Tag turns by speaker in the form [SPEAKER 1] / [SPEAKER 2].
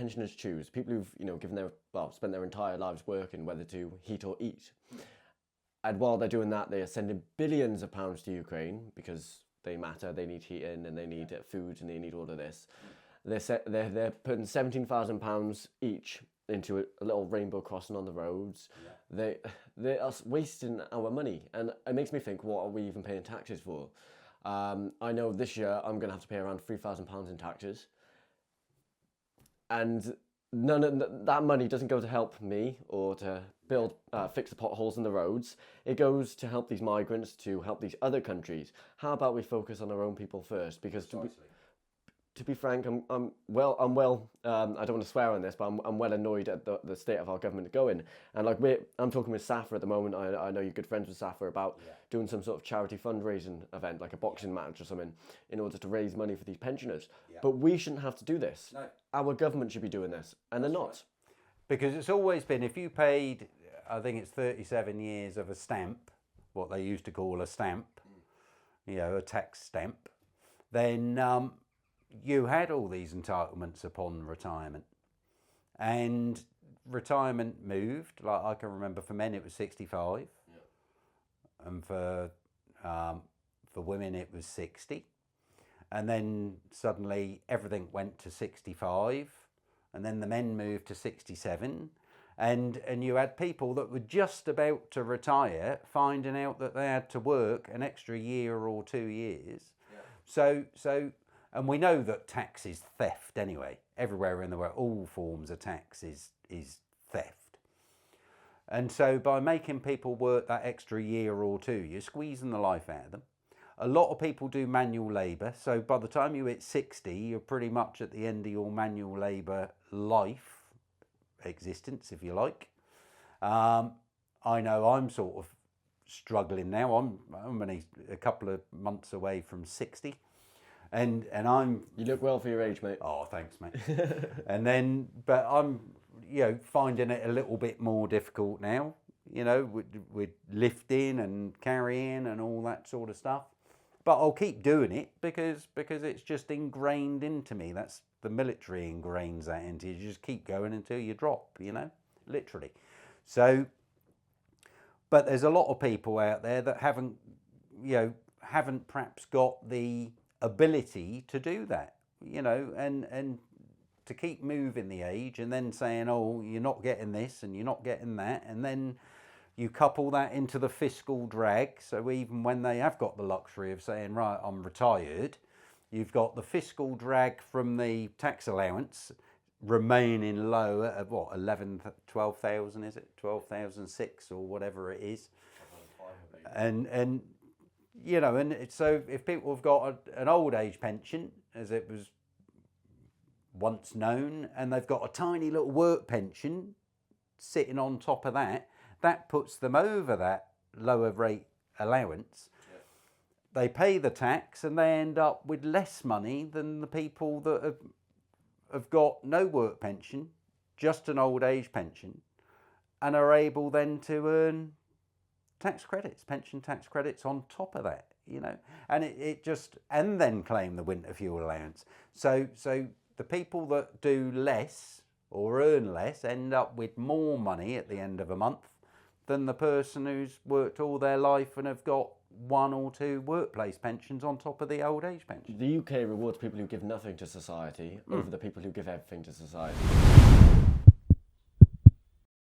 [SPEAKER 1] pensioners choose, people who've, spent their entire lives working, whether to heat or eat. And while they're doing that, they are sending billions of pounds to Ukraine because they matter, they need heating and they need food and they need all of this. They're putting £17,000 each into a little rainbow crossing on the roads. They are wasting our money, and it makes me think, what are we even paying taxes for? I know this year I'm going to have to pay around £3,000 in taxes, and none of that money doesn't go to help me or to fix the potholes in the roads. It goes to help these migrants, to help these other countries. How about we focus on our own people first? Because to be frank, I don't want to swear on this, but I'm well annoyed at the state of our government going. And I'm talking with Safa at the moment. I know you're good friends with Safa about doing some sort of charity fundraising event, like a boxing match or something, in order to raise money for these pensioners. But we shouldn't have to do this. No. Our government should be doing this, and they're not. Right.
[SPEAKER 2] Because it's always been, if you paid, I think it's 37 years of a stamp, what they used to call a stamp, a tax stamp, then you had all these entitlements upon retirement. And retirement moved, like I can remember for men it was 65, and for women it was 60. And then suddenly everything went to 65, and then the men moved to 67. And you had people that were just about to retire finding out that they had to work an extra year or 2 years. So and we know that tax is theft anyway. Everywhere in the world, all forms of tax is theft. And so by making people work that extra year or two, you're squeezing the life out of them. A lot of people do manual labour. So by the time you hit 60, you're pretty much at the end of your manual labour life existence, if you like. I know I'm sort of struggling now. I'm only a couple of months away from 60. And I'm...
[SPEAKER 1] You look well for your age, mate.
[SPEAKER 2] Oh, thanks, mate. But I'm, finding it a little bit more difficult now, with lifting and carrying and all that sort of stuff. But I'll keep doing it because it's just ingrained into me. That's the military ingrains that into you. You just keep going until you drop, literally. So, but there's a lot of people out there that haven't perhaps got the ability to do that, and to keep moving the age and then saying, oh, you're not getting this and you're not getting that, and then you couple that into the fiscal drag. So even when they have got the luxury of saying, right, I'm retired, you've got the fiscal drag from the tax allowance remaining low at what, 12,000 is it? 12,006 or whatever it is. And so if people have got an old age pension, as it was once known, and they've got a tiny little work pension sitting on top of that, that puts them over that lower rate allowance. They pay the tax and they end up with less money than the people that have got no work pension, just an old age pension, and are able then to earn tax credits, pension tax credits on top of that, and and then claim the winter fuel allowance. So the people that do less or earn less end up with more money at the end of a month than the person who's worked all their life and have got 1 or 2 workplace pensions on top of the old age pension.
[SPEAKER 1] The UK rewards people who give nothing to society over the people who give everything to society.